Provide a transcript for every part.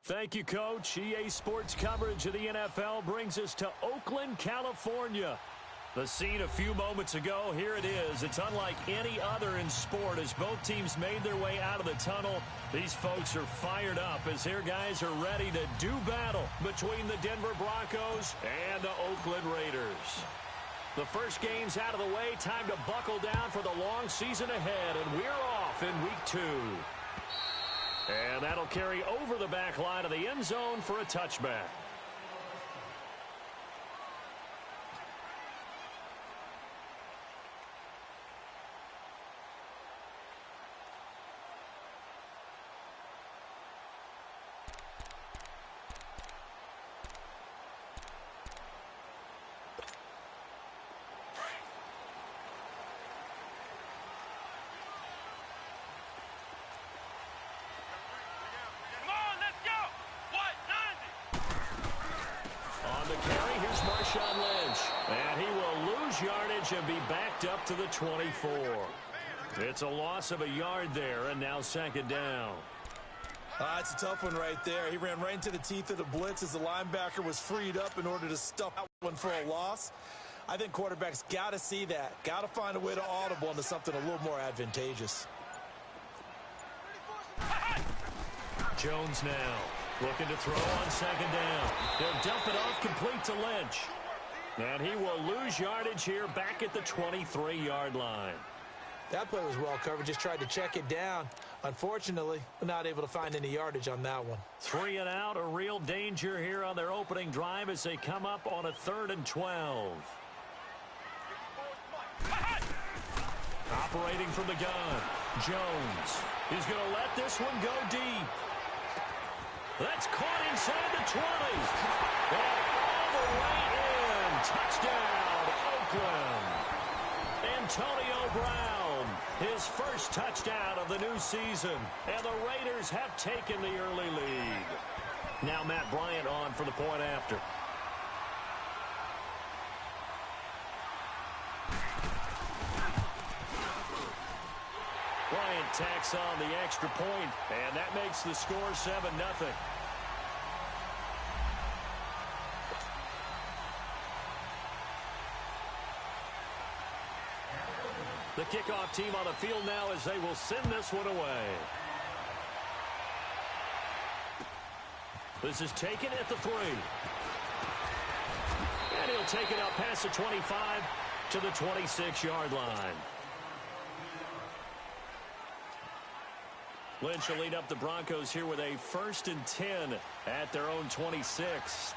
Thank you, Coach. EA Sports coverage of the NFL brings us to Oakland, California. The scene a few moments ago, here it is. It's unlike any other in sport as both teams made their way out of the tunnel. These folks are fired up as their guys are ready to do battle between the Denver Broncos and the Oakland Raiders. The first game's out of the way. Time to buckle down for the long season ahead, and we're off in week 2. And that'll carry over the back line of the end zone for a touchback. And he will lose yardage and be backed up to the 24. It's a loss of a yard there, and now second down. It's a tough one right there. He ran right into the teeth of the blitz as the linebacker was freed up in order to stuff that one for a loss. I think quarterbacks got to see that. Got to find a way to audible into something a little more advantageous. Jones now looking to throw on second down. He'll dump it off complete to Lynch. And he will lose yardage here back at the 23-yard line. That play was well covered. Just tried to check it down. Unfortunately, not able to find any yardage on that one. 3 and out, a real danger here on their opening drive as they come up on a 3rd and 12. Operating from the gun, Jones. He's going to let this one go deep. That's caught inside the 20. And all the way in. Touchdown, Oakland. Antonio Brown, his first touchdown of the new season. And the Raiders have taken the early lead. Now Matt Bryant on for the point after. Bryant tacks on the extra point, and that makes the score 7-0. The kickoff team on the field now as they will send this one away. This is taken at the 3. And he'll take it out past the 25 to the 26-yard line. Lynch will lead up the Broncos here with a 1st and 10 at their own 26.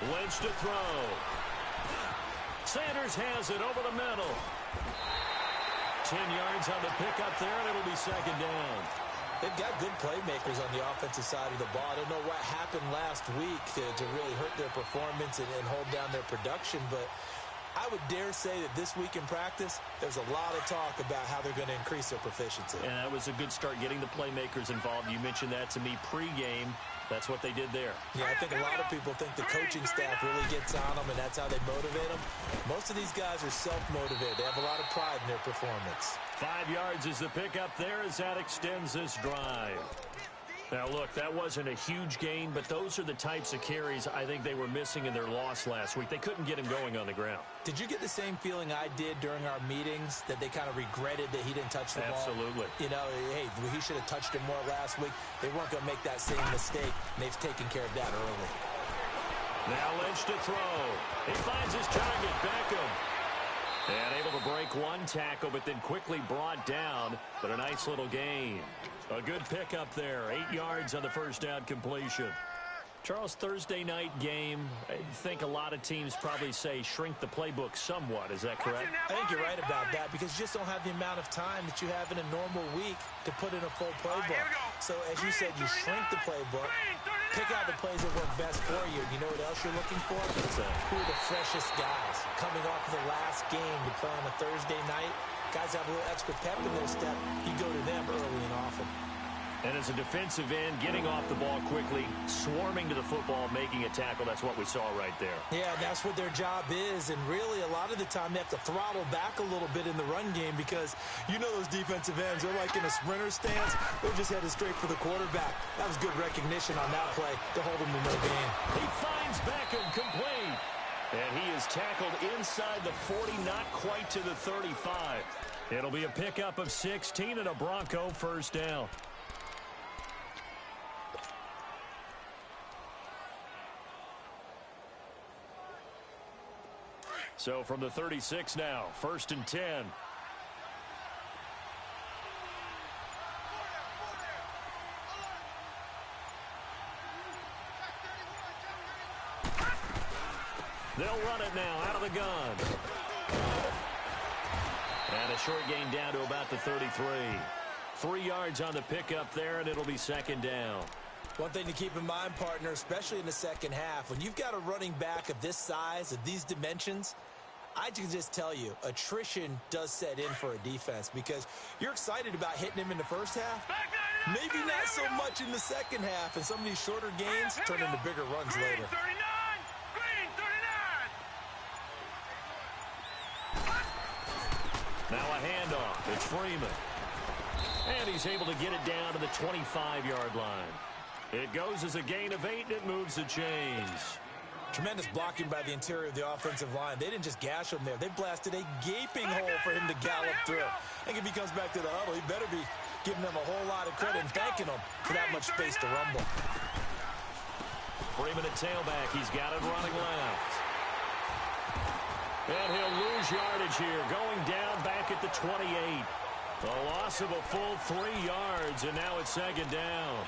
Lynch to throw. Sanders has it over the middle. 10 yards on the pickup there, and it'll be second down. They've got good playmakers on the offensive side of the ball. I don't know what happened last week to really hurt their performance and hold down their production, but I would dare say that this week in practice, there's a lot of talk about how they're going to increase their proficiency. And that was a good start getting the playmakers involved. You mentioned that to me pregame. That's what they did there. Yeah, I think a lot of people think the coaching staff really gets on them, and that's how they motivate them. Most of these guys are self-motivated. They have a lot of pride in their performance. 5 yards is the pickup there as that extends this drive. Now, look, that wasn't a huge gain, but those are the types of carries I think they were missing in their loss last week. They couldn't get him going on the ground. Did you get the same feeling I did during our meetings, that they kind of regretted that he didn't touch the ball? Absolutely. You know, hey, he should have touched it more last week. They weren't going to make that same mistake, and they've taken care of that early. Now Lynch to throw. He finds his target, Beckham. And able to break one tackle, but then quickly brought down. But a nice little gain. A good pickup there. 8 yards on the first down completion. Charles, Thursday night game, I think a lot of teams probably say shrink the playbook somewhat. Is that correct? I think you're right about that because you just don't have the amount of time that you have in a normal week to put in a full playbook. So, as you said, you shrink the playbook, pick out the plays that work best for you. You know what else you're looking for? Who are the freshest guys coming off of the last game to play on a Thursday night? Guys have a little extra pep in their step. You go to them early and often. And as a defensive end, getting off the ball quickly, swarming to the football, making a tackle, that's what we saw right there. Yeah, that's what their job is. And really, a lot of the time, they have to throttle back a little bit in the run game because you know those defensive ends, they're like in a sprinter stance. They're just headed straight for the quarterback. That was good recognition on that play to hold him to no gain. He finds Beckham complete. And he is tackled inside the 40, not quite to the 35. It'll be a pickup of 16 and a Bronco first down. So from the 36 now, 1st and 10. They'll run it now out of the gun. And a short gain down to about the 33. 3 yards on the pickup there, and it'll be 2nd down. One thing to keep in mind, partner, especially in the second half, when you've got a running back of this size, of these dimensions, I can just tell you, attrition does set in for a defense because you're excited about hitting him in the first half. Maybe not so much in the second half, and some of these shorter gains turn into bigger runs later. Now a handoff. It's Freeman. And he's able to get it down to the 25-yard line. It goes as a gain of 8, and it moves the chains. Tremendous blocking by the interior of the offensive line. They didn't just gash him there. They blasted a gaping hole for him to gallop through. I think if he comes back to the huddle, he better be giving them a whole lot of credit and thanking them for that much space to rumble. Freeman at tailback. He's got it running left. And he'll lose yardage here, going down back at the 28. A loss of a full 3 yards, and now it's 2nd down.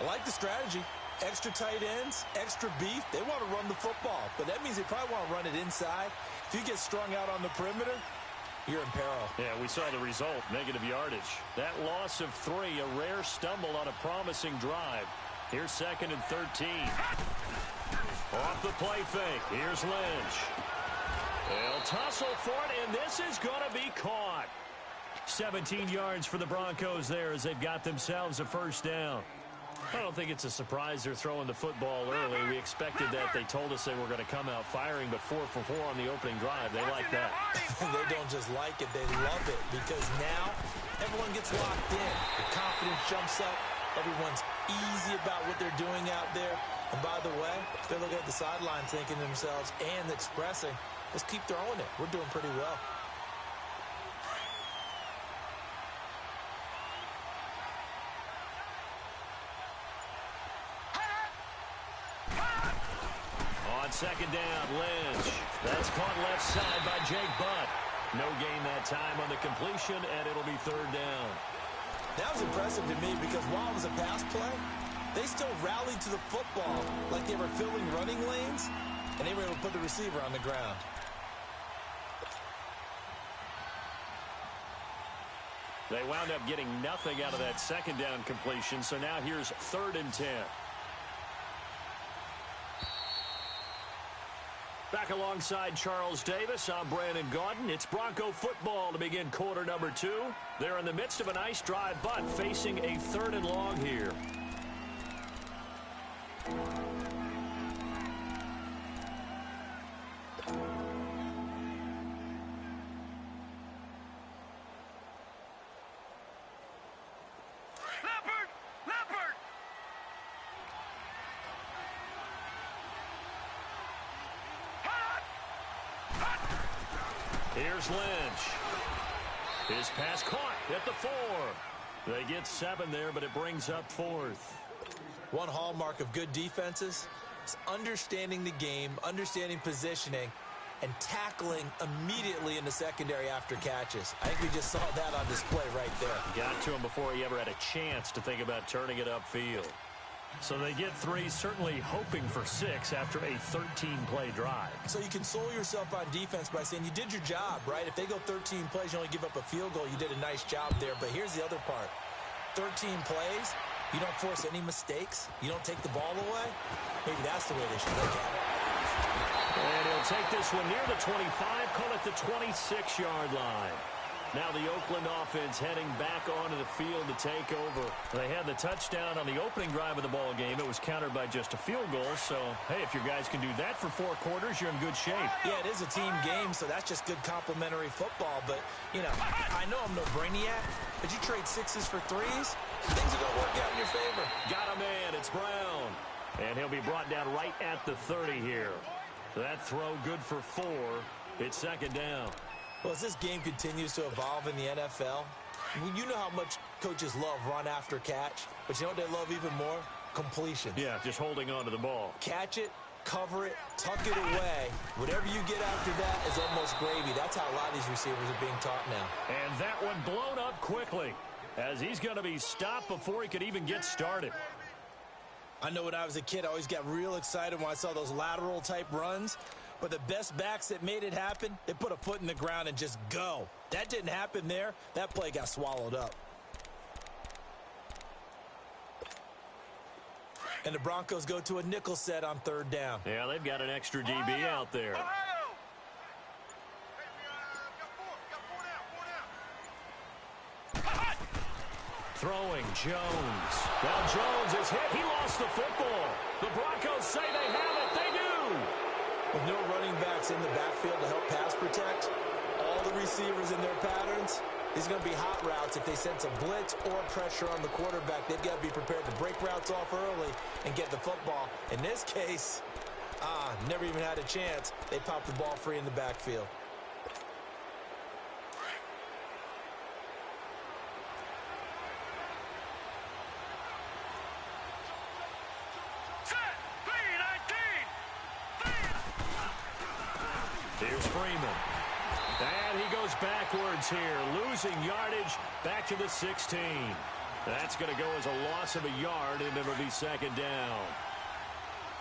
I like the strategy. Extra tight ends, extra beef. They want to run the football, but that means they probably want to run it inside. If you get strung out on the perimeter, you're in peril. Yeah, we saw the result, negative yardage. That loss of 3, a rare stumble on a promising drive. Here's 2nd and 13. Off the play fake. Here's Lynch. They'll tussle for it, and this is going to be caught. 17 yards for the Broncos there as they've got themselves a first down. I don't think it's a surprise they're throwing the football early. We expected that. They told us they were going to come out firing, but 4 for 4 on the opening drive. They like that. They don't just like it. They love it because now everyone gets locked in. The confidence jumps up. Everyone's easy about what they're doing out there. And by the way, they're looking at the sideline thinking to themselves and expressing, let's keep throwing it. We're doing pretty well. On 2nd down, Lynch. That's caught left side by Jake Butt. No gain that time on the completion, and it'll be 3rd down. That was impressive to me because while it was a pass play, they still rallied to the football like they were filling running lanes, and they were able to put the receiver on the ground. They wound up getting nothing out of that 2nd down completion, so now here's 3rd and 10. Back alongside Charles Davis, I'm Brandon Gaudin. It's Bronco football to begin quarter number 2. They're in the midst of a nice drive, but facing a 3rd and long here. Here's Lynch. His pass caught at the 4. They get 7 there, but it brings up 4th. One hallmark of good defenses is understanding the game, understanding positioning, and tackling immediately in the secondary after catches. I think we just saw that on display right there. Got to him before he ever had a chance to think about turning it upfield. So they get 3, certainly hoping for 6 after a 13-play drive. So you console yourself on defense by saying you did your job, right? If they go 13 plays, you only give up a field goal, you did a nice job there. But here's the other part. 13 plays, you don't force any mistakes, you don't take the ball away. Maybe that's the way they should look at it. And he'll take this one near the 25, call it the 26-yard line. Now the Oakland offense heading back onto the field to take over. They had the touchdown on the opening drive of the ball game. It was countered by just a field goal. So, hey, if your guys can do that for 4 quarters, you're in good shape. Yeah, it is a team game, so that's just good complementary football. But, you know, I know I'm no brainiac, but you trade 6s for 3s, things are going to work out in your favor. Got a man. It's Brown. And he'll be brought down right at the 30 here. That throw good for 4. It's 2nd down. Well, as this game continues to evolve in the NFL, you know how much coaches love run after catch, but you know what they love even more? Completions. Yeah, just holding on to the ball. Catch it, cover it, tuck it away. Whatever you get after that is almost gravy. That's how a lot of these receivers are being taught now. And that one blown up quickly as he's going to be stopped before he could even get started. I know when I was a kid, I always got real excited when I saw those lateral type runs. But the best backs that made it happen, they put a foot in the ground and just go. That didn't happen there. That play got swallowed up. And the Broncos go to a nickel set on 3rd down. Yeah, they've got an extra DB out there. Throwing Jones. Now Jones is hit. He lost the football. The Broncos say they have it. They do. With no running backs in the backfield to help pass protect, all the receivers in their patterns, these are going to be hot routes. If they sense a blitz or pressure on the quarterback, they've got to be prepared to break routes off early and get the football. In this case, never even had a chance. They popped the ball free in the backfield. Here's Freeman. And he goes backwards here, losing yardage back to the 16. That's going to go as a loss of a yard, and it'll be 2nd down.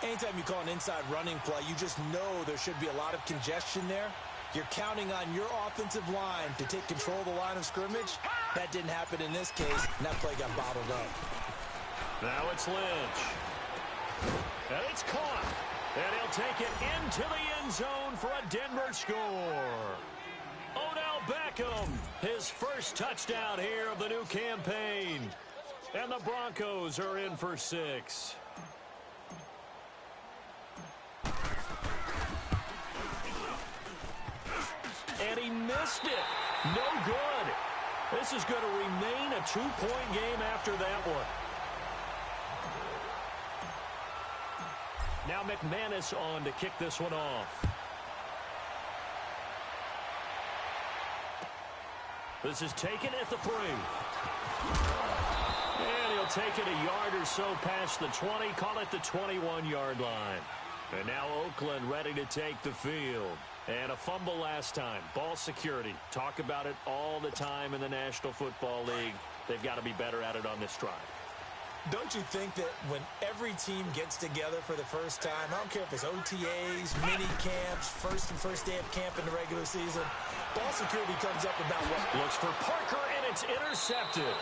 Anytime you call an inside running play, you just know there should be a lot of congestion there. You're counting on your offensive line to take control of the line of scrimmage. That didn't happen in this case, and that play got bottled up. Now it's Lynch. And it's caught. And he'll take it into the end zone for a Denver score. Odell Beckham, his first touchdown here of the new campaign. And the Broncos are in for 6. And he missed it. No good. This is going to remain a 2-point game after that one. Now McManus on to kick this one off. This is taken at the 3. And he'll take it a yard or so past the 20, call it the 21-yard line. And now Oakland ready to take the field. And a fumble last time. Ball security. Talk about it all the time in the National Football League. They've got to be better at it on this drive. Don't you think that when every team gets together for the first time, I don't care if it's OTAs, mini camps, first day of camp in the regular season, ball security comes up about what? Looks for Parker, and it's intercepted.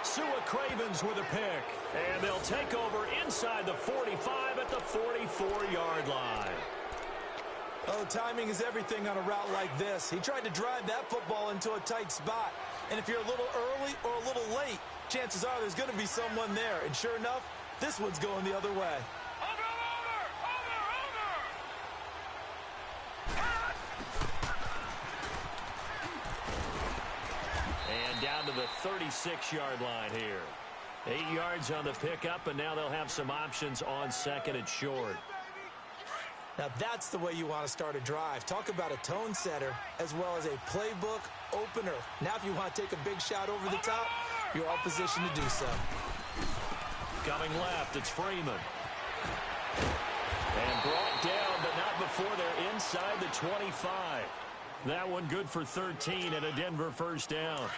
Sua Cravens with a pick. And they'll take over inside the 45 at the 44-yard line. Oh, timing is everything on a route like this. He tried to drive that football into a tight spot. And if you're a little early or a little late, chances are there's going to be someone there. And sure enough, this one's going the other way. And down to the 36-yard line here. 8 yards on the pickup, and now they'll have some options on 2nd and short. Now that's the way you want to start a drive. Talk about a tone setter as well as a playbook opener. Now if you want to take a big shot over the top, you're all positioned to do so. Coming left, it's Freeman. And brought down, but not before they're inside the 25. That one good for 13 and a Denver first down.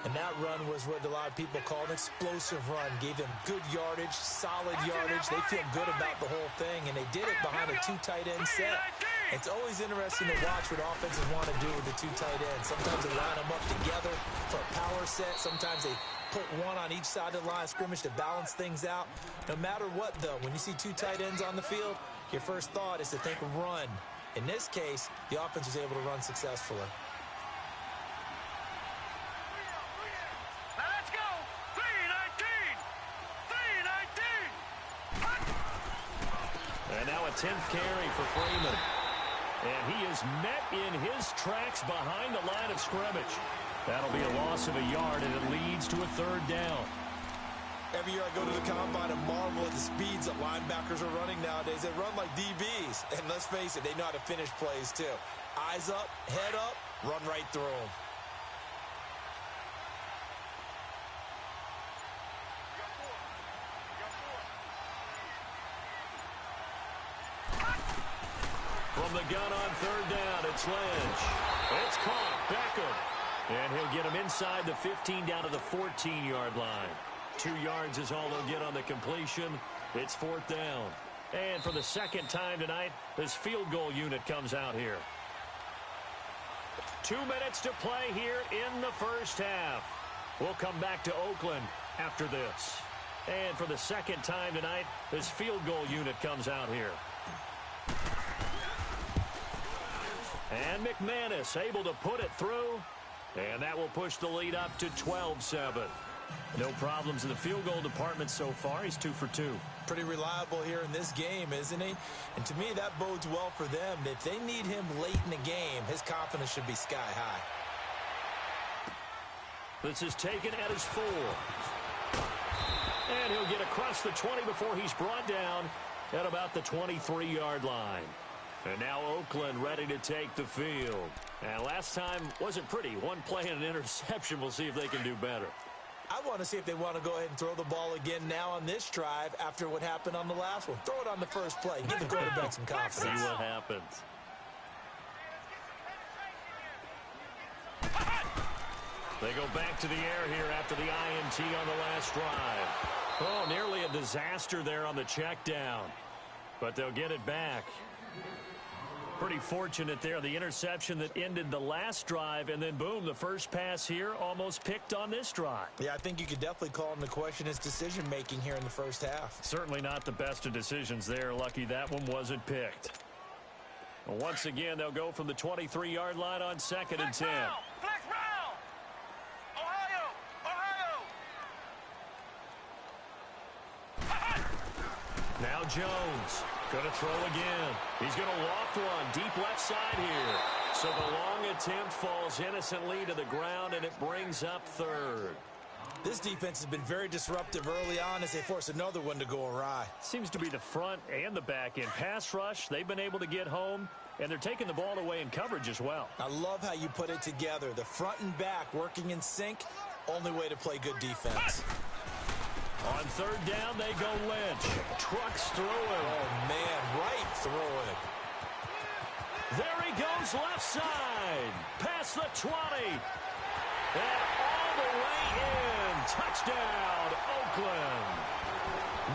And that run was what a lot of people call an explosive run. Gave them good yardage, solid yardage. They feel good about the whole thing, and they did it behind a 2 tight end set. It's always interesting to watch what offenses want to do with the 2 tight ends. Sometimes they line them up together for a power set. Sometimes they put one on each side of the line of scrimmage to balance things out. No matter what, though, when you see 2 tight ends on the field, your first thought is to think run. In this case, the offense was able to run successfully. now a 10th carry for Freeman. And he is met in his tracks behind the line of scrimmage. That'll be a loss of a yard, and it leads to a 3rd down. Every year I go to the combine and marvel at the speeds that linebackers are running nowadays. They run like DBs. And let's face it, they know how to finish plays too. Eyes up, head up, run right through them. From the gun on 3rd down, it's Lynch. It's caught. Beckham. And he'll get him inside the 15 down to the 14-yard line. 2 yards is all they'll get on the completion. It's 4th down. And for the 2nd time tonight, this field goal unit comes out here. 2 minutes to play here in the first half. We'll come back to Oakland after this. And for the 2nd time tonight, this field goal unit comes out here. And McManus able to put it through. And that will push the lead up to 12-7. No problems in the field goal department so far. He's 2 for 2. Pretty reliable here in this game, isn't he? And to me, that bodes well for them. If they need him late in the game, his confidence should be sky high. This is taken at his 4. And he'll get across the 20 before he's brought down at about the 23-yard line. And now Oakland ready to take the field. And last time wasn't pretty. One play and an interception. We'll see if they can do better. I want to see if they want to go ahead and throw the ball again now on this drive after what happened on the last one. Throw it on the first play. Give the quarterback some confidence. See what happens. They go back to the air here after the INT on the last drive. Oh, nearly a disaster there on the check down. But they'll get it back. Pretty fortunate there. The interception that ended the last drive, and then boom, the first pass here almost picked on this drive. Yeah, I think you could definitely call into question his decision-making here in the first half. Certainly not the best of decisions there. Lucky that one wasn't picked. Well, once again, they'll go from the 23-yard line on 2nd and 10. Flex Brown! Ohio! Now Jones. Going to throw again. He's going to loft one deep left side here. So the long attempt falls innocently to the ground, and it brings up 3rd. This defense has been very disruptive early on as they force another one to go awry. Seems to be the front and the back end. Pass rush, they've been able to get home, and they're taking the ball away in coverage as well. I love how you put it together. The front and back working in sync, only way to play good defense. On 3rd down, they go Lynch. Trucks through him. Oh, man, right through him. There he goes left side. Past the 20. And all the way in. Touchdown, Oakland.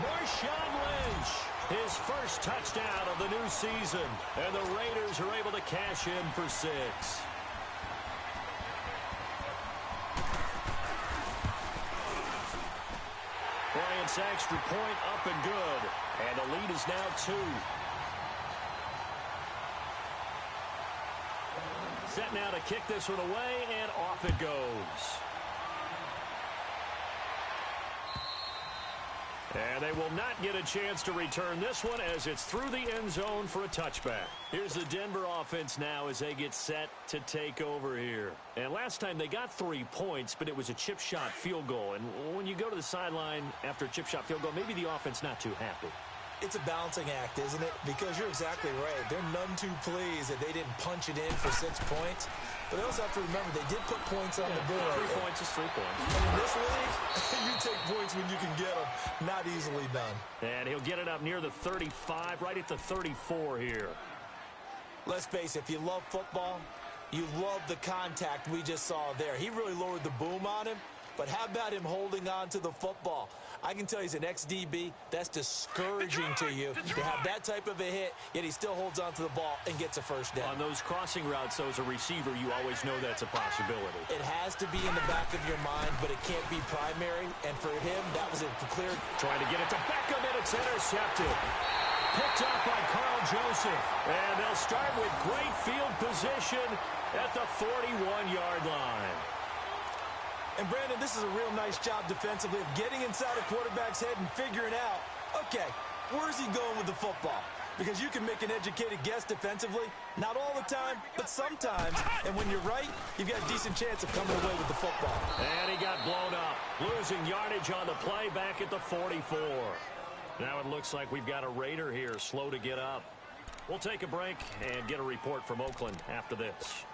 Marshawn Lynch, his first touchdown of the new season. And the Raiders are able to cash in for 6. Bryant's extra point up and good. And the lead is now 2. Set now to kick this one away, and off it goes. And they will not get a chance to return this one as it's through the end zone for a touchback. Here's the Denver offense now as they get set to take over here. And last time they got 3 points, but it was a chip shot field goal. And when you go to the sideline after a chip shot field goal, maybe the offense not too happy. It's a balancing act, isn't it? Because you're exactly right. They're none too pleased that they didn't punch it in for 6 points. But they also have to remember they did put points on the board. 3 points is 3 points. And in this league, you take points when you can get them. Not easily done. And he'll get it up near the 35, right at the 34 here. Let's face it, if you love football, you love the contact we just saw there. He really lowered the boom on him. But how about him holding on to the football? I can tell he's an ex-DB. That's discouraging to you to have that type of a hit, yet he still holds on to the ball and gets a first down. On those crossing routes, though, as a receiver, you always know that's a possibility. It has to be in the back of your mind, but it can't be primary. And for him, that was a clear. Trying to get it to Beckham, and it's intercepted. Picked up by Carl Joseph. And they'll start with great field position at the 41-yard line. And, Brandon, this is a real nice job defensively of getting inside a quarterback's head and figuring out, okay, where's he going with the football? because you can make an educated guess defensively. Not all the time, but sometimes. And when you're right, you've got a decent chance of coming away with the football. And he got blown up, losing yardage on the play back at the 44. Now it looks like we've got a Raider here, slow to get up. We'll take a break and get a report from Oakland after this.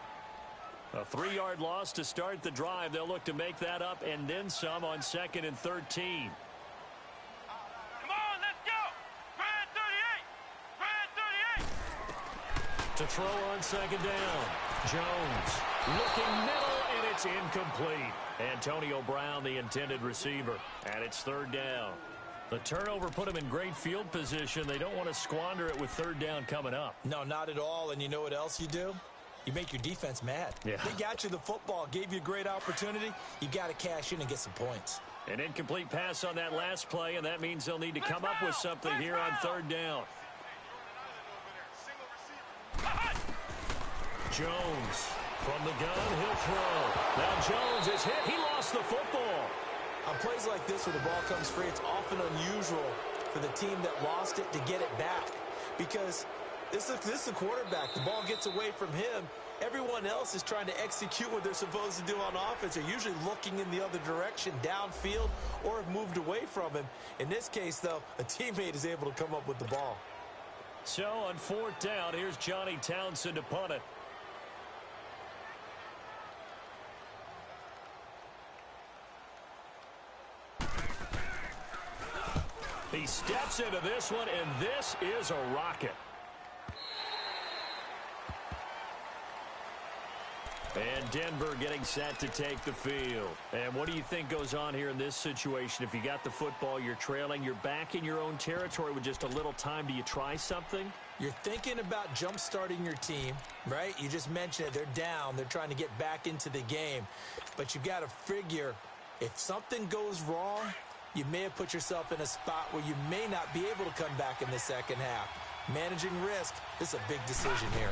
A 3-yard loss to start the drive. They'll look to make that up and then some on 2nd and 13. Come on, let's go. Brad 38. Brad 38. To throw on 2nd down. Jones looking middle, and it's incomplete. Antonio Brown, the intended receiver, and it's 3rd down. The turnover put him in great field position. They don't want to squander it with 3rd down coming up. No, not at all. And you know what else you do? You make your defense mad. Yeah. They got you the football, gave you a great opportunity. You got to cash in and get some points. An incomplete pass on that last play, and that means they'll need to come up with something here on 3rd down. Jones from the gun, he'll throw. Now Jones is hit. He lost the football. On plays like this where the ball comes free, it's often unusual for the team that lost it to get it back. Because this is the quarterback. The ball gets away from him. Everyone else is trying to execute what they're supposed to do on offense. They're usually looking in the other direction, downfield, or have moved away from him. In this case, though, a teammate is able to come up with the ball. So on 4th down, here's Johnny Townsend to punt it. He steps into this one, and this is a rocket. And Denver getting set to take the field. And what do you think goes on here in this situation? If you got the football, you're trailing, you're back in your own territory with just a little time. Do you try something? You're thinking about jump-starting your team, right? You just mentioned it. They're down. They're trying to get back into the game. But you've got to figure if something goes wrong, you may have put yourself in a spot where you may not be able to come back in the second half. Managing risk is a big decision here.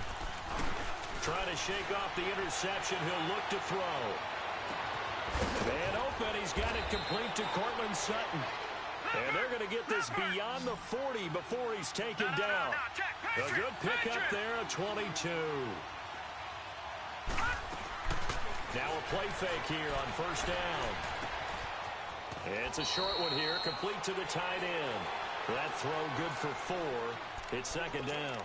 Trying to shake off the interception. He'll look to throw. And open. He's got it complete to Cortland Sutton. And they're going to get this beyond the 40 before he's taken down. A good pickup there at 22. Now a play fake here on 1st down. It's a short one here, complete to the tight end. That throw good for 4. It's 2nd down.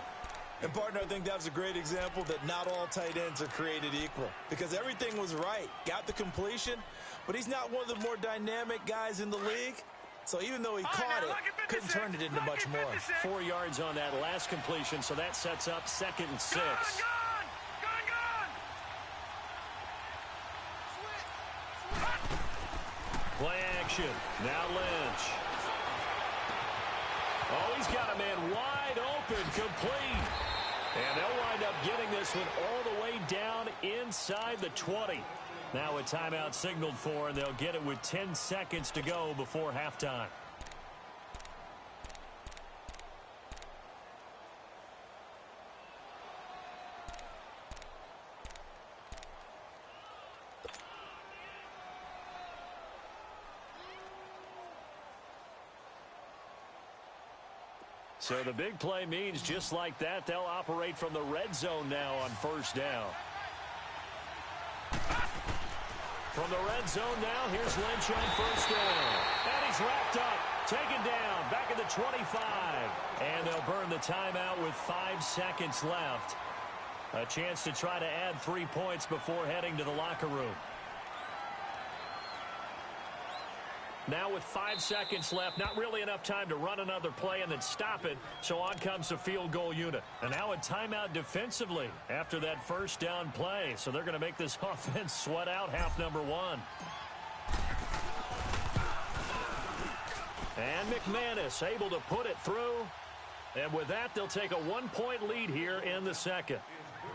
And, partner, I think that was a great example that not all tight ends are created equal. Because everything was right. Got the completion, but he's not one of the more dynamic guys in the league. So even though he caught it, couldn't turn it into much more. 4 yards on that last completion, so that sets up 2nd and 6. Play action. Now Lynch. Oh, he's got a man wide open, complete. And they'll wind up getting this one all the way down inside the 20. Now a timeout signaled for, and they'll get it with 10 seconds to go before halftime. So the big play means just like that, they'll operate from the red zone now on 1st down. From the red zone now, here's Lynch on 1st down. And he's wrapped up, taken down, back at the 25. And they'll burn the timeout with 5 seconds left. A chance to try to add 3 points before heading to the locker room. Now with 5 seconds left, not really enough time to run another play and then stop it. So on comes the field goal unit. And now a timeout defensively after that 1st down play. So they're going to make this offense sweat out half number 1. And McManus able to put it through. And with that, they'll take a 1-point lead here in the 2nd.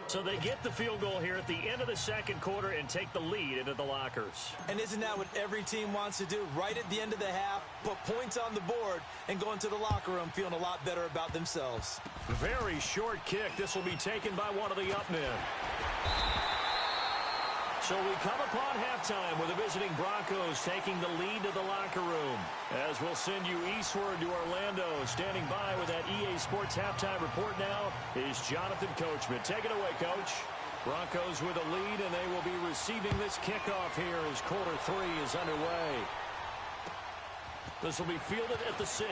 So they get the field goal here at the end of the 2nd quarter and take the lead into the lockers. And isn't that what every team wants to do? Right at the end of the half, put points on the board, and go into the locker room feeling a lot better about themselves. Very short kick. This will be taken by one of the up men. So we come upon halftime with the visiting Broncos taking the lead to the locker room. As we'll send you eastward to Orlando. Standing by with that EA Sports halftime report now is Jonathan Coachman. Take it away, Coach. Broncos with a lead, and they will be receiving this kickoff here as quarter 3 is underway. This will be fielded at the 6.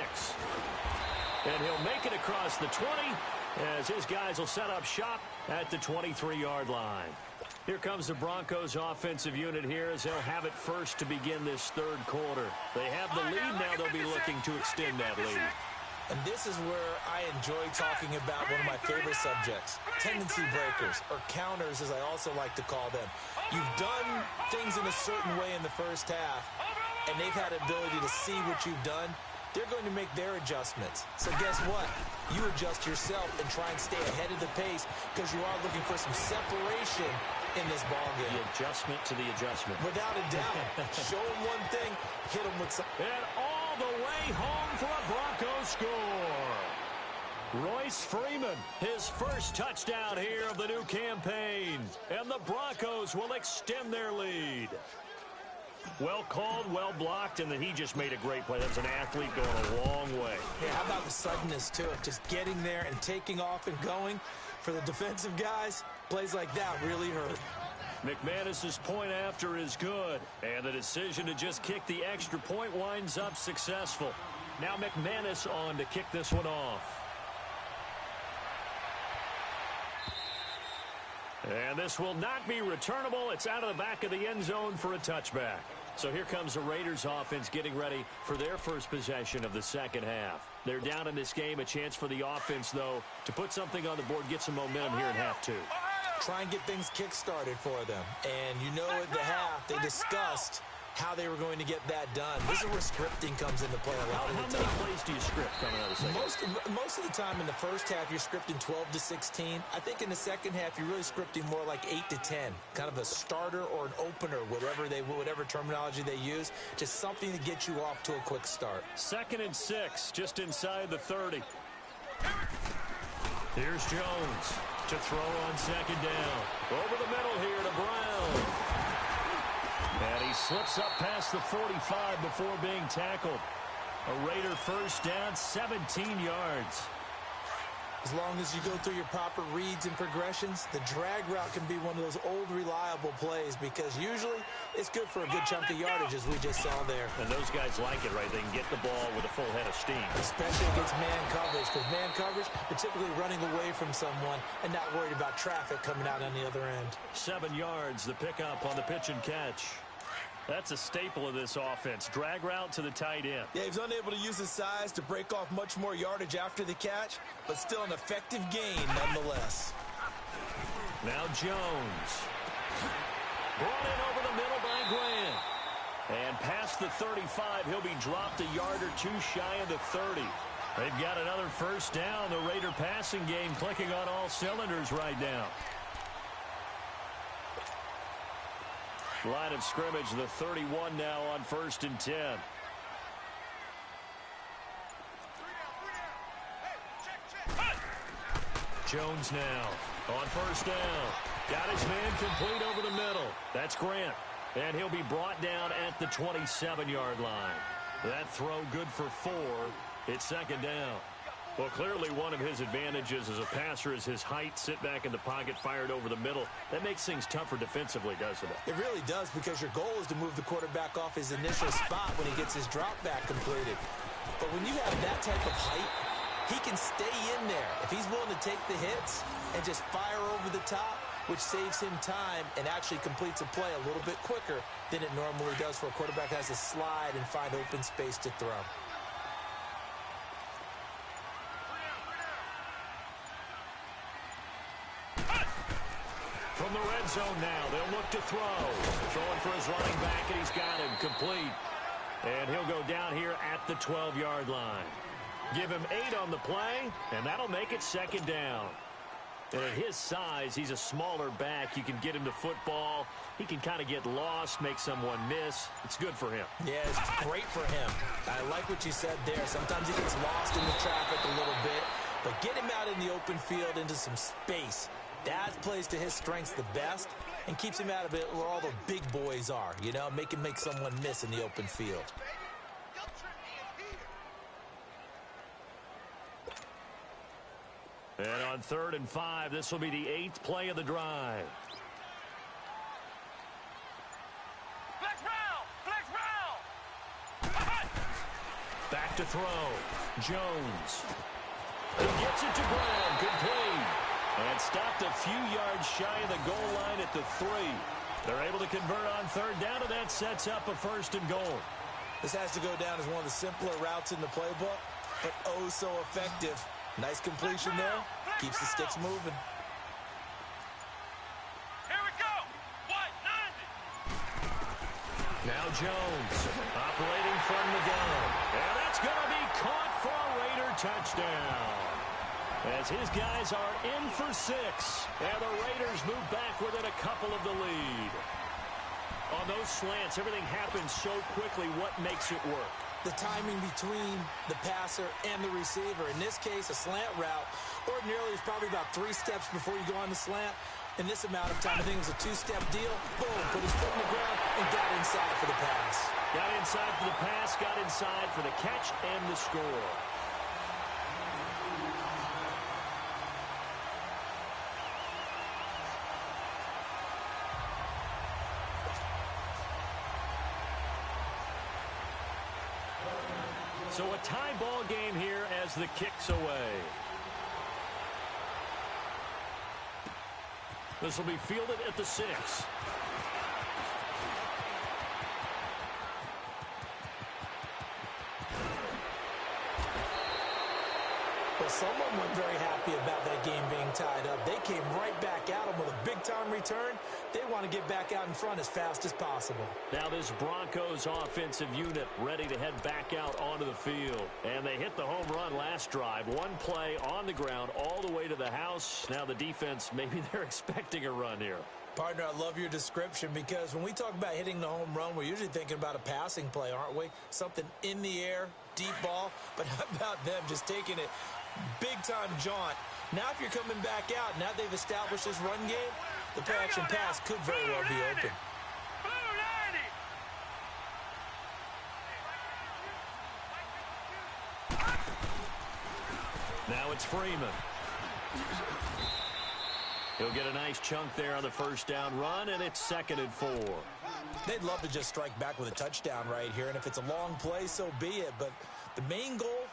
And he'll make it across the 20 as his guys will set up shop at the 23-yard line. Here comes the Broncos offensive unit here as they'll have it first to begin this third quarter. They have the lead. Now they'll be looking to extend that lead. And this is where I enjoy talking about one of my favorite subjects, tendency breakers, or counters as I also like to call them. You've done things in a certain way in the first half, and they've had the ability to see what you've done. They're going to make their adjustments. So guess what? You adjust yourself and try and stay ahead of the pace because you are looking for some separation in this ballgame. The adjustment to the adjustment. Without a doubt. Show them one thing, hit them with something. And all the way home for a Broncos score. Royce Freeman, his first touchdown here of the new campaign. And the Broncos will extend their lead. Well called, well blocked, and then he just made a great play. That's an athlete going a long way. Yeah, how about the suddenness to it? Just getting there and taking off and going. For the defensive guys, plays like that really hurt. McManus's point after is good, and the decision to just kick the extra point winds up successful. Now McManus on to kick this one off. And this will not be returnable. It's out of the back of the end zone for a touchback. So here comes the Raiders offense getting ready for their first possession of the second half. They're down in this game. A chance for the offense, though, to put something on the board, get some momentum here in half 2. Try and get things kick-started for them. And you know at the half, they discussed how they were going to get that done. This is where scripting comes into play a lot of the time. How many plays do you script coming out of the second? Most of the time in the first half, you're scripting 12 to 16. I think in the second half, you're really scripting more like 8 to 10. Kind of a starter or an opener, whatever terminology they use. Just something to get you off to a quick start. 2nd and 6, just inside the 30. Here's Jones to throw on second down. Over the middle here to Brown. And he slips up past the 45 before being tackled. A Raider first down, 17 yards. As long as you go through your proper reads and progressions, the drag route can be one of those old reliable plays because usually it's good for a good chunk of yardage as we just saw there. And those guys like it, right? They can get the ball with a full head of steam. Especially against man coverage, because man coverage, they're typically running away from someone and not worried about traffic coming out on the other end. 7 yards, the pickup on the pitch and catch. That's a staple of this offense. Drag route to the tight end. Yeah, he's unable to use his size to break off much more yardage after the catch, but still an effective gain nonetheless. Now Jones. Brought in over the middle by Grant. And past the 35, he'll be dropped a yard or two shy of the 30. They've got another first down. The Raider passing game clicking on all cylinders right now. Line of scrimmage, the 31 now on 1st and 10. Jones now on first down. Got his man complete over the middle. That's Grant. And he'll be brought down at the 27-yard line. That throw good for 4. It's 2nd down. Well, clearly one of his advantages as a passer is his height. Sit back in the pocket, fired over the middle. That makes things tougher defensively, doesn't it? It really does, because your goal is to move the quarterback off his initial spot when he gets his drop back completed. But when you have that type of height, he can stay in there. If he's willing to take the hits and just fire over the top, which saves him time and actually completes a play a little bit quicker than it normally does for a quarterback has to slide and find open space to throw. From the red zone now, they'll look to throw. Throwing for his running back, and he's got him complete. And he'll go down here at the 12-yard line. Give him 8 on the play, and that'll make it 2nd down. And at his size, he's a smaller back. You can get him to football. He can kind of get lost, make someone miss. It's good for him. Yeah, it's great for him. I like what you said there. Sometimes he gets lost in the traffic a little bit, but get him out in the open field into some space. That plays to his strengths the best, and keeps him out of it where all the big boys are, you know, make someone miss in the open field. And on 3rd and 5, this will be the 8th play of the drive. Flex round! Flex round! Back to throw. Jones. He gets it to Graham. Complete. And stopped a few yards shy of the goal line at the 3. They're able to convert on 3rd down, and that sets up a 1st and goal. This has to go down as one of the simpler routes in the playbook, but oh so effective. Nice completion there. Keeps the sticks moving. Here we go! What? 90! Now Jones operating from the gun. And that's going to be caught for a Raider touchdown. As his guys are in for 6. And the Raiders move back within a couple of the lead. On those slants, everything happens so quickly. What makes it work? The timing between the passer and the receiver. In this case, a slant route ordinarily is probably about 3 steps before you go on the slant. In this amount of time, I think it was a 2-step deal. Boom, put his foot in the ground and got inside for the pass. Got inside for the pass, got inside for the catch and the score. So a tie ball game here as the kick's away. This will be fielded at the 6. Well, someone wasn't very happy about that game being tied up. They came right back at them with a big-time return. They want to get back out in front as fast as possible. Now this Broncos offensive unit ready to head back out onto the field. And they hit the home run last drive. 1 play on the ground all the way to the house. Now the defense, maybe they're expecting a run here. Partner, I love your description because when we talk about hitting the home run, we're usually thinking about a passing play, aren't we? Something in the air, deep ball. But how about them just taking it big-time jaunt? Now if you're coming back out, now they've established this run game, the play-action pass could very well be open. Now it's Freeman. He'll get a nice chunk there on the 1st down run, and it's 2nd and 4. They'd love to just strike back with a touchdown right here, and if it's a long play, so be it. But the main goal,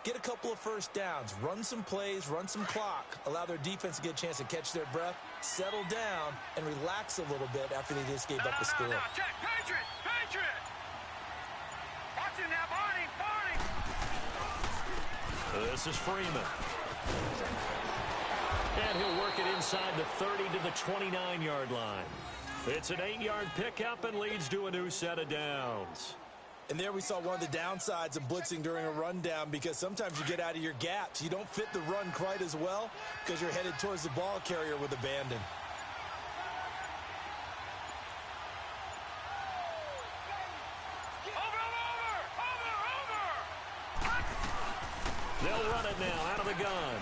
get a couple of 1st downs, run some plays, run some clock, allow their defense to get a chance to catch their breath, settle down, and relax a little bit after they just gave up the score. Check, Patriot! Patriot! Watch it now, Barney! Barney! This is Freeman. And he'll work it inside the 30 to the 29-yard line. It's an 8-yard pickup and leads to a new set of downs. And there we saw one of the downsides of blitzing during a rundown because sometimes you get out of your gaps. You don't fit the run quite as well because you're headed towards the ball carrier with abandon. They'll run it now out of the gun.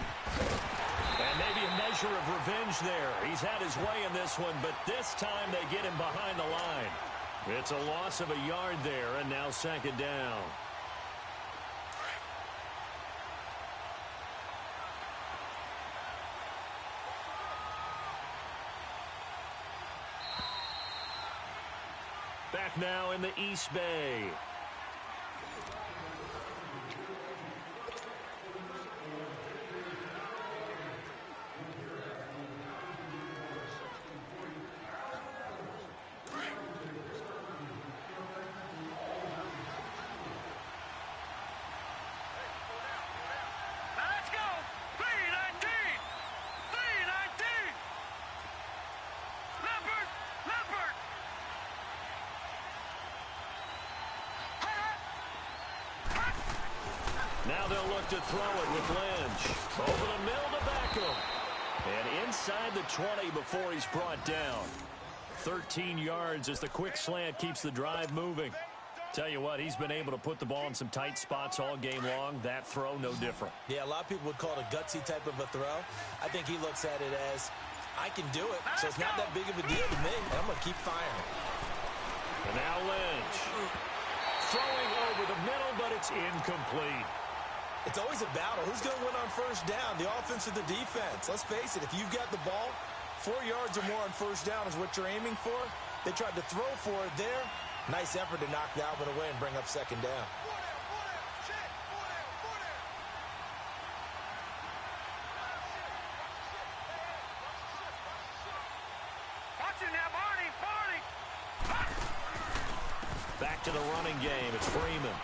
And maybe a measure of revenge there. He's had his way in this one, but this time they get him behind the line. It's a loss of a yard there, and now 2nd down. Back now in the East Bay. Now they'll look to throw it with Lynch. Over the middle to Beckham. And inside the 20 before he's brought down. 13 yards as the quick slant keeps the drive moving. Tell you what, he's been able to put the ball in some tight spots all game long. That throw, no different. Yeah, a lot of people would call it a gutsy type of a throw. I think he looks at it as I can do it, so it's not that big of a deal to me. I'm going to keep firing. And now Lynch. Throwing over the middle, but it's incomplete. It's always a battle. Who's going to win on first down, the offense or the defense? Let's face it, if you've got the ball, 4 yards or more on first down is what you're aiming for. They tried to throw for it there. Nice effort to knock that one away and bring up second down. Back to the running game. It's Freeman.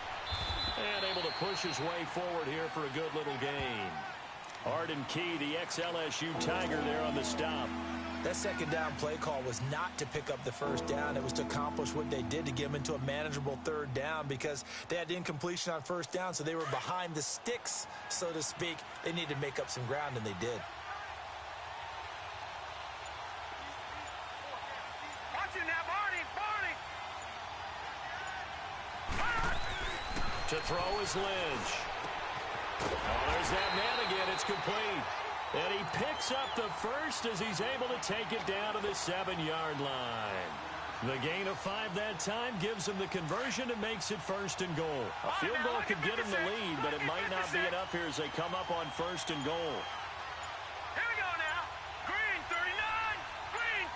And able to push his way forward here for a good little gain. Arden Key, the ex-LSU Tiger, there on the stop. That second down play call was not to pick up the first down. It was to accomplish what they did to get them into a manageable third down because they had incompletion on first down, so they were behind the sticks, so to speak. They needed to make up some ground, and they did. To throw is Lynch. Oh, there's that man again. It's complete. And he picks up the first as he's able to take it down to the 7-yard line. The gain of 5 that time gives him the conversion and makes it first and goal. A field goal could get him the lead, but it might not be enough here as they come up on first and goal. Here we go now. Green 39. Green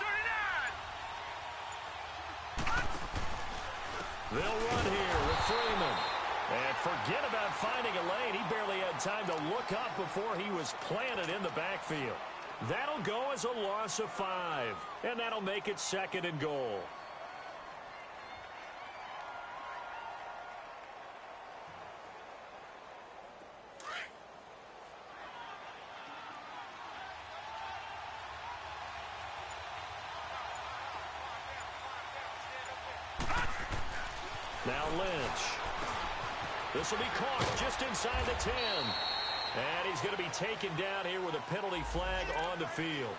39. They'll run here with Freeman. And forget about finding a lane. He barely had time to look up before he was planted in the backfield. That'll go as a loss of 5. And that'll make it second and goal. Now Lynch. This will be caught just inside the 10. And he's going to be taken down here with a penalty flag on the field.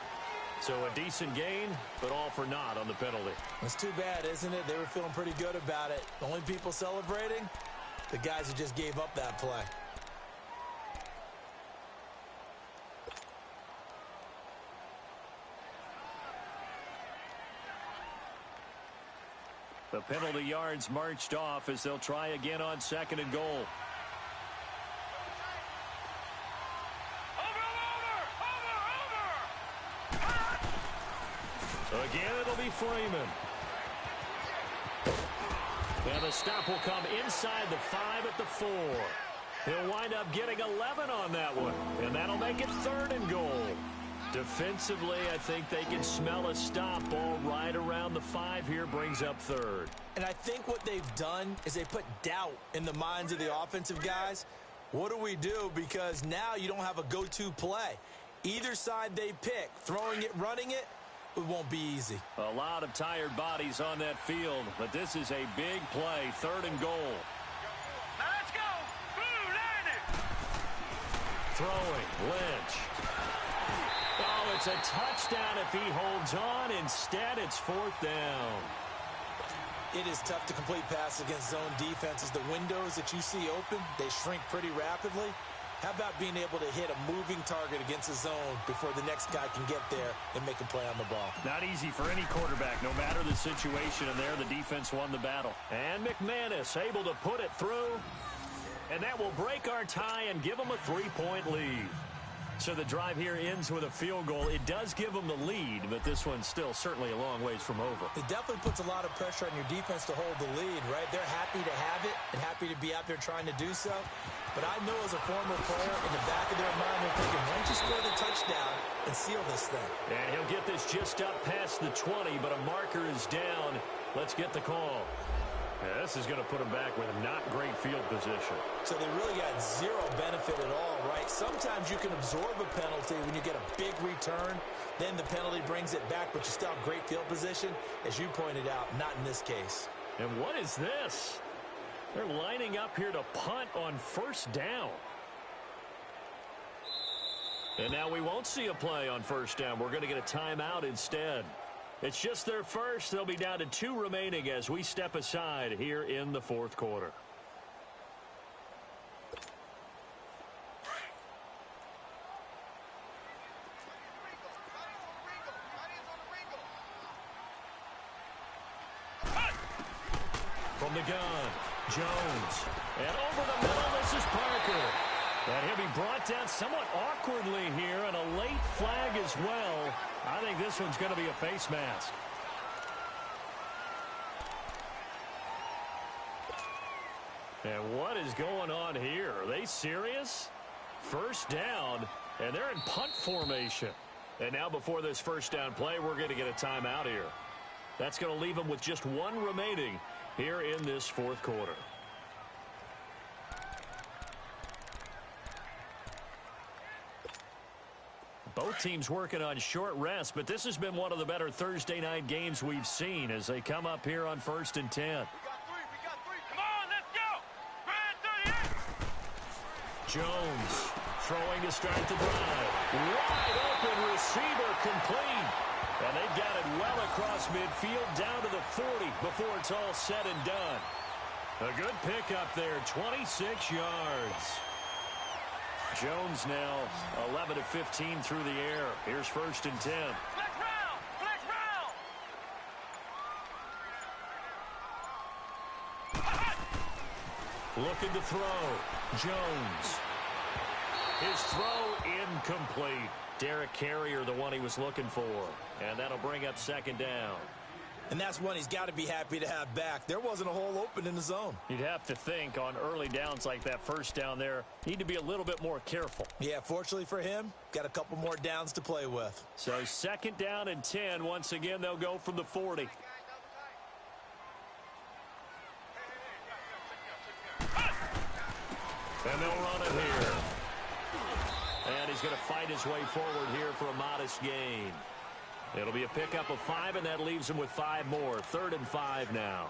So a decent gain, but all for naught on the penalty. It's too bad, isn't it? They were feeling pretty good about it. The only people celebrating, the guys who just gave up that play. The penalty yards marched off as they'll try again on second and goal. Again, it'll be Freeman. And the stop will come inside the 5 at the 4. He'll wind up getting 11 on that one. And that'll make it third and goal. Defensively, I think they can smell a stop. Ball right around the 5 here brings up third. And I think what they've done is they put doubt in the minds of the offensive guys. What do we do? Because now you don't have a go-to play. Either side they pick, throwing it, running it, it won't be easy. A lot of tired bodies on that field, but this is a big play, third and goal. Now let's go. Blue landed. Throwing, Lynch. Oh, it's a touchdown if he holds on. Instead, it's fourth down. It is tough to complete passes against zone defenses. The windows that you see open, they shrink pretty rapidly. How about being able to hit a moving target against a zone before the next guy can get there and make a play on the ball? Not easy for any quarterback, no matter the situation. And there, the defense won the battle. And McManus able to put it through. And that will break our tie and give them a 3-point lead. So the drive here ends with a field goal. It does give them the lead, but this one's still certainly a long ways from over. It definitely puts a lot of pressure on your defense to hold the lead, right? They're happy to have it and happy to be out there trying to do so. But I know as a former player, in the back of their mind, they're thinking, why don't you score the touchdown and seal this thing? And he'll get this just up past the 20, but a marker is down. Let's get the call. Yeah, this is going to put them back with a not great field position. So they really got zero benefit at all, right? Sometimes you can absorb a penalty when you get a big return. Then the penalty brings it back, but you still have great field position. As you pointed out, not in this case. And what is this? They're lining up here to punt on first down. And now we won't see a play on first down. We're going to get a timeout instead. It's just their first. They'll be down to 2 remaining as we step aside here in the fourth quarter. From the gun, Jones. And over the middle, this is Parker. And he'll be brought down somewhat awkwardly here, and a late flag as well. I think this one's going to be a face mask. And what is going on here? Are they serious? First down, and they're in punt formation. And now before this first down play, we're going to get a timeout here. That's going to leave them with just one remaining here in this fourth quarter. Both teams working on short rest, but this has been one of the better Thursday night games we've seen as they come up here on 1st and 10. We got three. Come on, let's go. 38. Jones throwing to start the drive. Wide open receiver complete. And they've got it well across midfield down to the 40 before it's all said and done. A good pickup there, 26 yards. Jones now 11 of 15 through the air. Here's 1st and 10. Flex round. Looking to throw. Jones. His throw incomplete. Derek Carrier, the one he was looking for. And that'll bring up 2nd down. And that's one he's got to be happy to have back. There wasn't a hole open in the zone. You'd have to think on early downs like that first down there, need to be a little bit more careful. Yeah, fortunately for him, got a couple more downs to play with. So 2nd down and 10. Once again, they'll go from the 40. And they'll run it here. And he's going to fight his way forward here for a modest gain. It'll be a pickup of 5, and that leaves him with 5 more. 3rd and 5 now.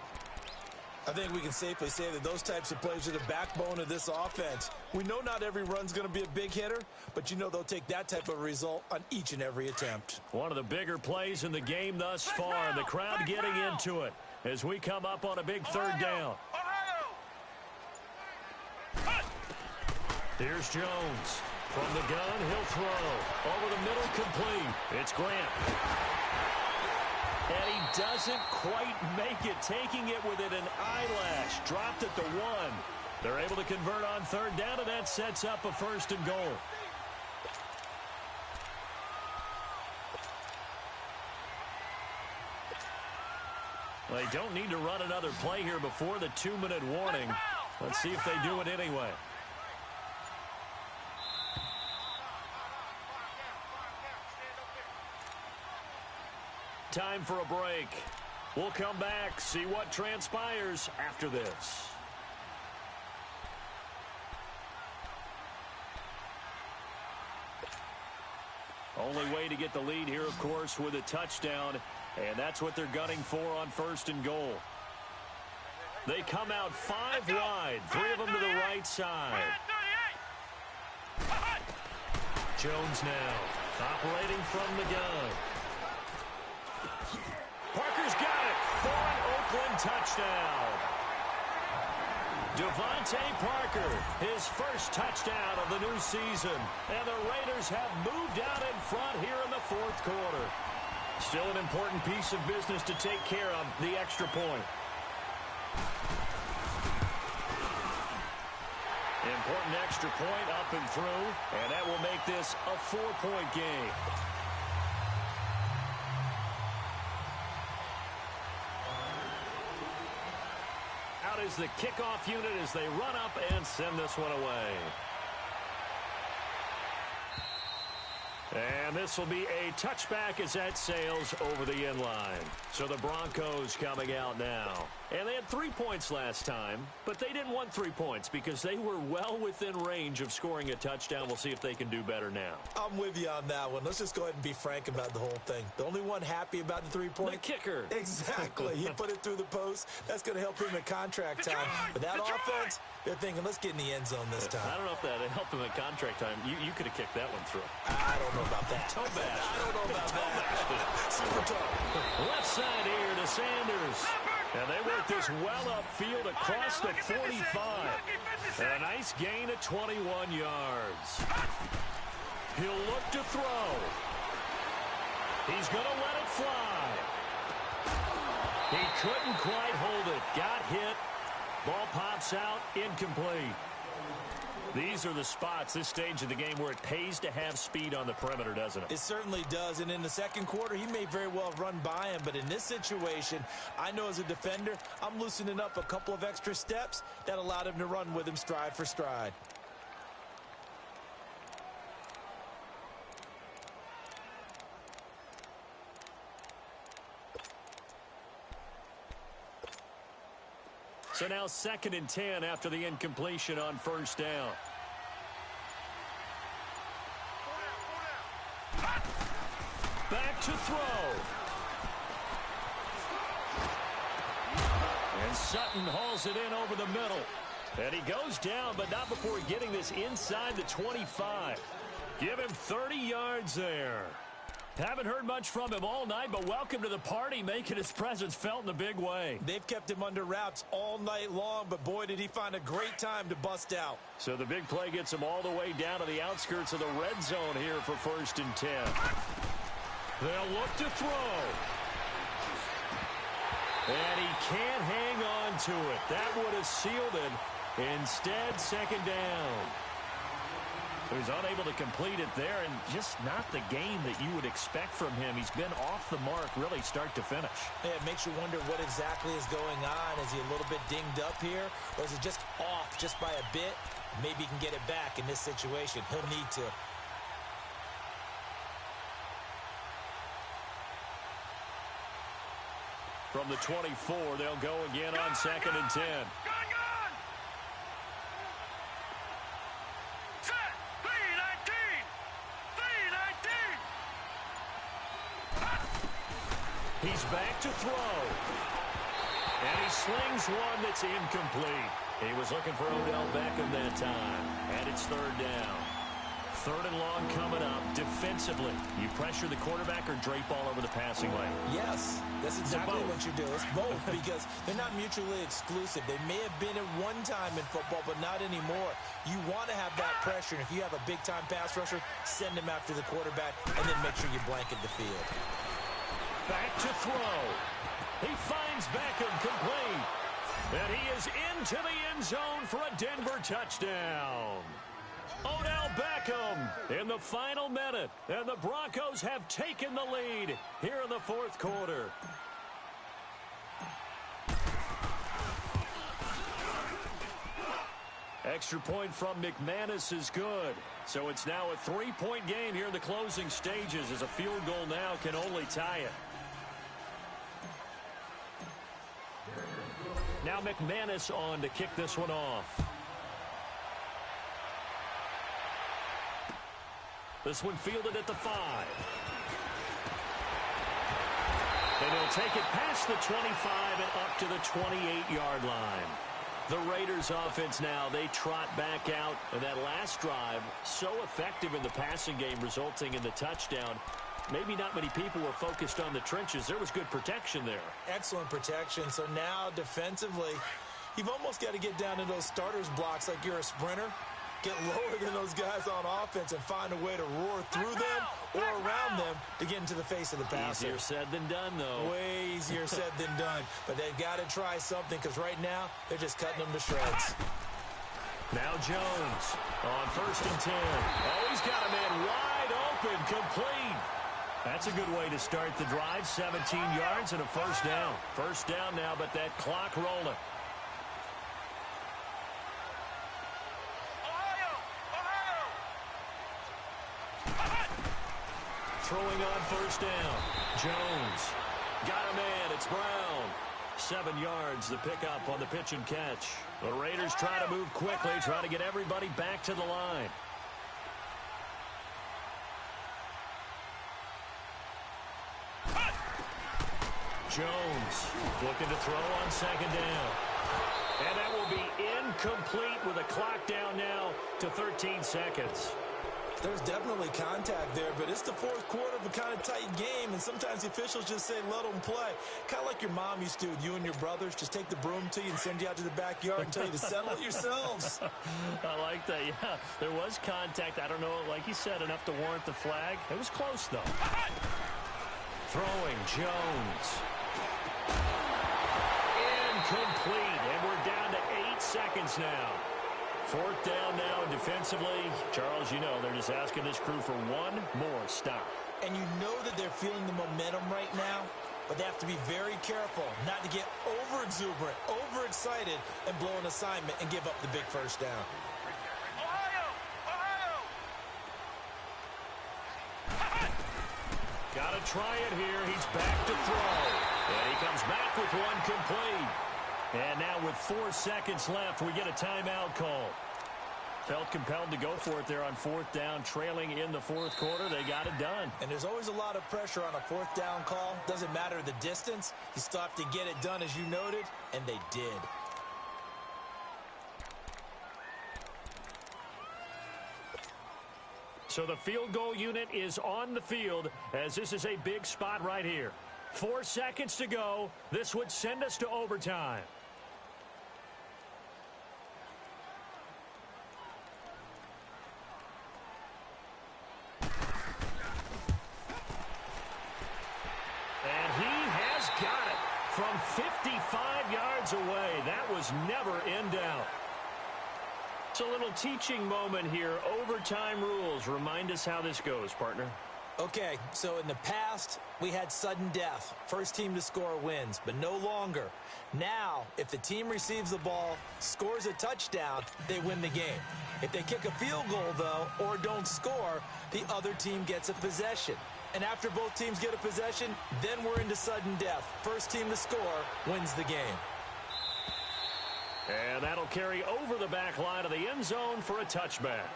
I think we can safely say that those types of plays are the backbone of this offense. We know not every run's going to be a big hitter, but you know they'll take that type of result on each and every attempt. One of the bigger plays in the game thus far, and the crowd getting into it as we come up on a big 3rd down. Here's Jones. From the gun, he'll throw. Over the middle, complete. It's Grant. And he doesn't quite make it, taking it within an eyelash. Dropped at the 1. They're able to convert on 3rd down, and that sets up a 1st and goal. They don't need to run another play here before the 2-minute warning. Let's see if they do it anyway. Time for a break. We'll come back, see what transpires after this. Only way to get the lead here, of course, with a touchdown, and that's what they're gunning for on 1st and goal. They come out 5 wide, 3 of them to the right side. Jones now operating from the gun. Parker's got it for an Oakland touchdown. Devontae Parker, his first touchdown of the new season. And the Raiders have moved out in front here in the 4th quarter. Still an important piece of business to take care of, the extra point. Important extra point up and through, and that will make this a 4-point game. Out is the kickoff unit as they run up and send this one away. And this will be a touchback as that sails over the end line. So the Broncos coming out now. And they had 3 points last time, but they didn't want 3 points because they were well within range of scoring a touchdown. We'll see if they can do better now. I'm with you on that one. Let's just go ahead and be frank about the whole thing. The only one happy about the 3-point? The kicker. Exactly. He put it through the post. That's going to help him at contract time. But that offense, they're thinking, let's get in the end zone this time. I don't know if that helped him at contract time. You could have kicked that one through. I don't know about that. Toe bash. I don't know about that. Super toe. Left side here to Sanders. And they work this well upfield across the 45. And a nice gain of 21 yards. He'll look to throw. He's going to let it fly. He couldn't quite hold it. Got hit. Ball pops out. Incomplete. These are the spots, this stage of the game, where it pays to have speed on the perimeter, doesn't it? It certainly does, and in the second quarter, he may very well have run by him, but in this situation, I know as a defender, I'm loosening up a couple of extra steps that allowed him to run with him stride for stride. So now 2nd and 10 after the incompletion on first down. Back to throw. And Sutton hauls it in over the middle. And he goes down, but not before getting this inside the 25. Give him 30 yards there. Haven't heard much from him all night, but welcome to the party, making his presence felt in a big way. They've kept him under wraps all night long, but boy, did he find a great time to bust out. So the big play gets him all the way down to the outskirts of the red zone here for 1st and 10. They'll look to throw. And he can't hang on to it. That would have sealed it. Instead, 2nd down. He's unable to complete it there, and just not the game that you would expect from him. He's been off the mark really start to finish. Yeah, it makes you wonder what exactly is going on. Is he a little bit dinged up here, or is it just off just by a bit? Maybe he can get it back in this situation. He'll need to. From the 24, they'll go again on 2nd and 10. He's back to throw. And he slings one that's incomplete. He was looking for Odell Beckham that time. And it's 3rd down. 3rd and long coming up. Defensively, you pressure the quarterback or drape all over the passing lane? Yes, that's exactly what you do. It's both because they're not mutually exclusive. They may have been at one time in football, but not anymore. You want to have that pressure, and if you have a big-time pass rusher, send him after the quarterback, and then make sure you blanket the field. Back to throw. He finds Beckham complete. And he is into the end zone for a Denver touchdown. Odell Beckham in the final minute. And the Broncos have taken the lead here in the 4th quarter. Extra point from McManus is good. So it's now a 3-point game here in the closing stages, as a field goal now can only tie it. Now McManus on to kick this one off. This one fielded at the 5. And he'll take it past the 25 and up to the 28-yard line. The Raiders offense now, they trot back out. And that last drive, so effective in the passing game, resulting in the touchdown. Maybe not many people were focused on the trenches. There was good protection there. Excellent protection. So now defensively, you've almost got to get down to those starters blocks like you're a sprinter. Get lower than those guys on offense and find a way to roar through them or around them to get into the face of the passer. Easier said than done, though. Way easier said than done. But they've got to try something, because right now they're just cutting them to shreds. Now Jones on 1st and 10. Oh, he's got a man wide open, complete. That's a good way to start the drive. 17 yards and a 1st down. 1st down now, but that clock rolling. Throwing on 1st down. Jones. Got a man. It's Brown. 7 yards, the pickup on the pitch and catch. The Raiders try to move quickly, try to get everybody back to the line. Jones looking to throw on 2nd down. And that will be incomplete with a clock down now to 13 seconds. There's definitely contact there, but it's the 4th quarter of a kind of tight game, and sometimes the officials just say, let them play. Kind of like your mom used to with you and your brothers. Just take the broom to you and send you out to the backyard and tell you to settle it yourselves. I like that, yeah. There was contact. I don't know, like you said, enough to warrant the flag. It was close, though. Throwing, Jones. incomplete, and we're down to 8 seconds now. Fourth down now, and defensively, Charles, you know, they're just asking this crew for one more stop. And you know that they're feeling the momentum right now, but they have to be very careful not to get over-exuberant, over-excited, and blow an assignment and give up the big first down. Got to try it here. He's back to throw. And he comes back with one complete. And now with 4 seconds left, we get a timeout call. Felt compelled to go for it there on fourth down, trailing in the fourth quarter. They got it done. And there's always a lot of pressure on a fourth down call. Doesn't matter the distance. You still have to get it done, as you noted, and they did. So the field goal unit is on the field, as this is a big spot right here. 4 seconds to go. This would send us to overtime. And he has got it from 55 yards away. That was never in doubt. It's a little teaching moment here. Overtime rules. Remind us how this goes, partner. Okay, so in the past, we had sudden death. First team to score wins, but no longer. Now, if the team receives the ball, scores a touchdown, they win the game. If they kick a field goal, though, or don't score, the other team gets a possession. And after both teams get a possession, then we're into sudden death. First team to score wins the game. And that'll carry over the back line of the end zone for a touchback.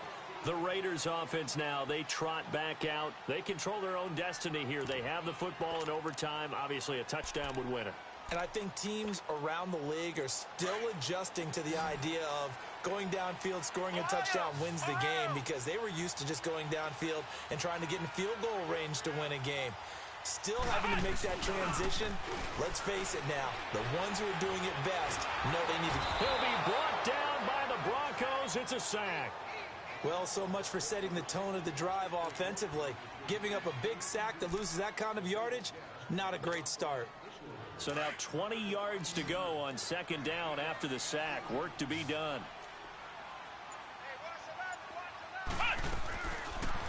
The Raiders offense now, they trot back out. They control their own destiny here. They have the football in overtime. Obviously, a touchdown would win it. And I think teams around the league are still adjusting to the idea of going downfield, scoring a touchdown wins the game, because they were used to just going downfield and trying to get in field goal range to win a game. Still having to make that transition. Let's face it now, the ones who are doing it best know they need to. He'll be brought down by the Broncos. It's a sack. Well, so much for setting the tone of the drive offensively. Giving up a big sack that loses that kind of yardage, not a great start. So now 20 yards to go on second down after the sack. Work to be done.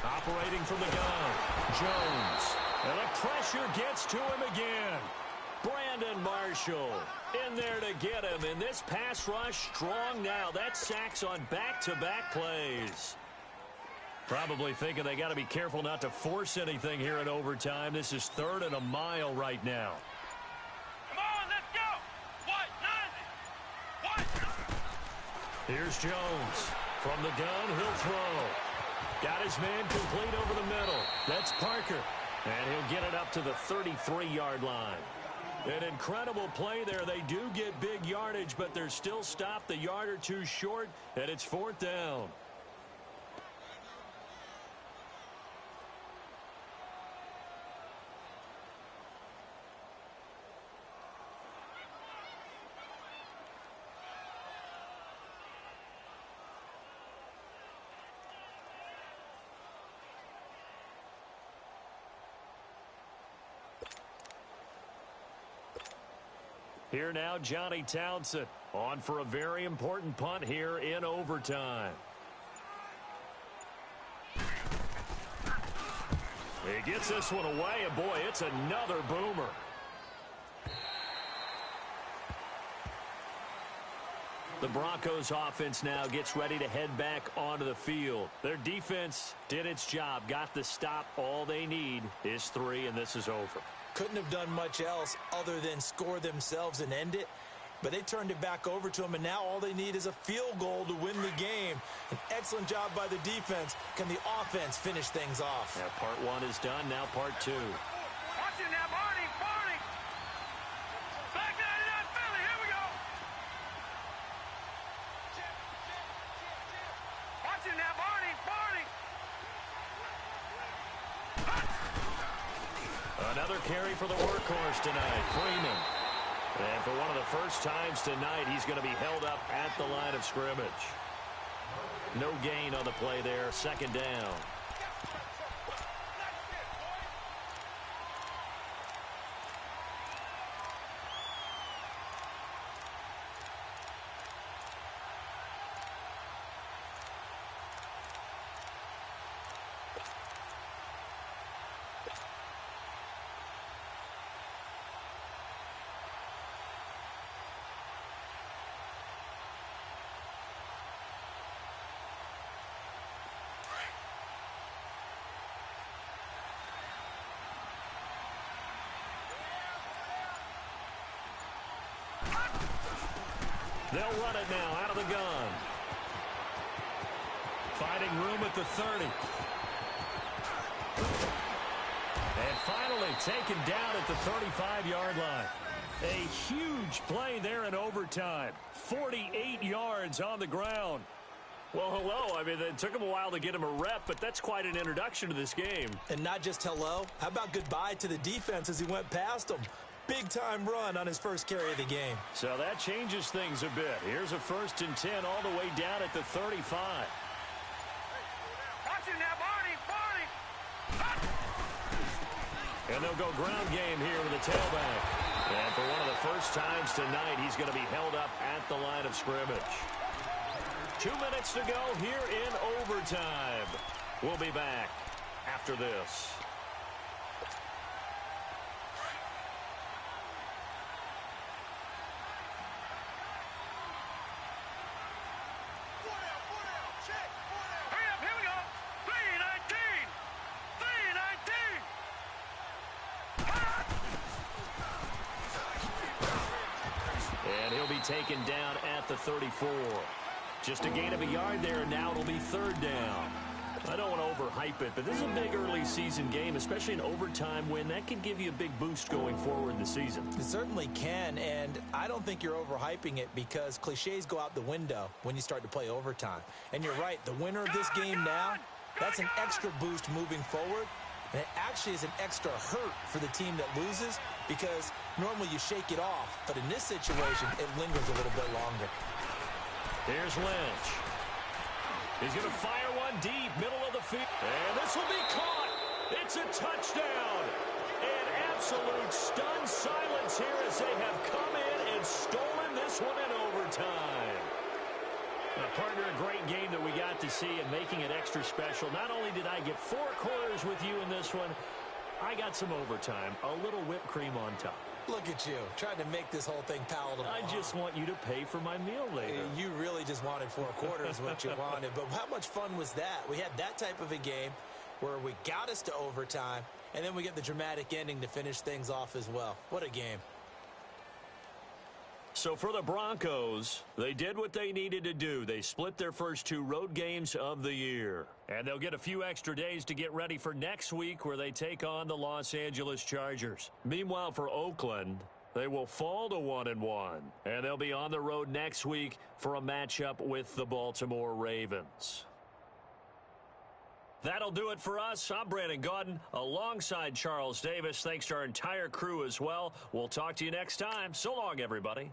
Operating from the gun, Jones. And the pressure gets to him again. Brandon Marshall in there to get him. And this pass rush strong now. That sack's on back-to-back plays. Probably thinking they got to be careful not to force anything here in overtime. This is 3rd and a mile right now. Come on, let's go. What? 90. What? Here's Jones. From the gun, he'll throw. Got his man complete over the middle. That's Parker. And he'll get it up to the 33-yard line. An incredible play there. They do get big yardage, but they're still stopped a yard or two short, and it's 4th down. Here now, Johnny Townsend on for a very important punt here in overtime. He gets this one away, and boy, it's another boomer. The Broncos offense now gets ready to head back onto the field. Their defense did its job, got the stop. All they need is 3, and this is over. Couldn't have done much else other than score themselves and end it. But they turned it back over to them, and now all they need is a field goal to win the game. An excellent job by the defense. Can the offense finish things off? Now, part 1 is done. Now part 2. Watch it now, Barney. Barney. Back 99 Philly. Here we go. Watch it now, Barney. Barney. Another carry for the workhorse tonight, Freeman. And for one of the first times tonight, he's going to be held up at the line of scrimmage. No gain on the play there, 2nd down. They'll run it now out of the gun. Finding room at the 30. And finally taken down at the 35-yard line. A huge play there in overtime. 48 yards on the ground. Well, hello. I mean, it took him a while to get him a rep, but that's quite an introduction to this game. And not just hello. How about goodbye to the defense as he went past him? Big-time run on his first carry of the game. So that changes things a bit. Here's a 1st and 10 all the way down at the 35. Watch him now, Barney. And they'll go ground game here with the tailback. And for one of the first times tonight, he's going to be held up at the line of scrimmage. 2 minutes to go here in overtime. We'll be back after this. Taken down at the 34. Just a gain of a yard there, and now it'll be 3rd down. I don't want to overhype it, but this is a big early season game, especially an overtime win. That can give you a big boost going forward in the season. It certainly can, and I don't think you're overhyping it because cliches go out the window when you start to play overtime. And you're right, the winner of this game now, that's an extra boost moving forward. And it actually is an extra hurt for the team that loses because normally you shake it off. But in this situation, it lingers a little bit longer. Here's Lynch. He's going to fire one deep, middle of the field. And this will be caught. It's a touchdown. And absolute stunned silence here as they have come in and stolen this one in overtime. Partner, a great game that we got to see and making it extra special. Not only did I get 4 quarters with you in this one, I got some overtime, a little whipped cream on top. Look at you, trying to make this whole thing palatable. I just want you to pay for my meal later. You really just wanted 4 quarters what you wanted. But how much fun was that? We had that type of a game where we got us to overtime, and then we get the dramatic ending to finish things off as well. What a game. So for the Broncos, they did what they needed to do. They split their first 2 road games of the year. And they'll get a few extra days to get ready for next week where they take on the Los Angeles Chargers. Meanwhile, for Oakland, they will fall to 1-1. And they'll be on the road next week for a matchup with the Baltimore Ravens. That'll do it for us. I'm Brandon Gaudin alongside Charles Davis. Thanks to our entire crew as well. We'll talk to you next time. So long, everybody.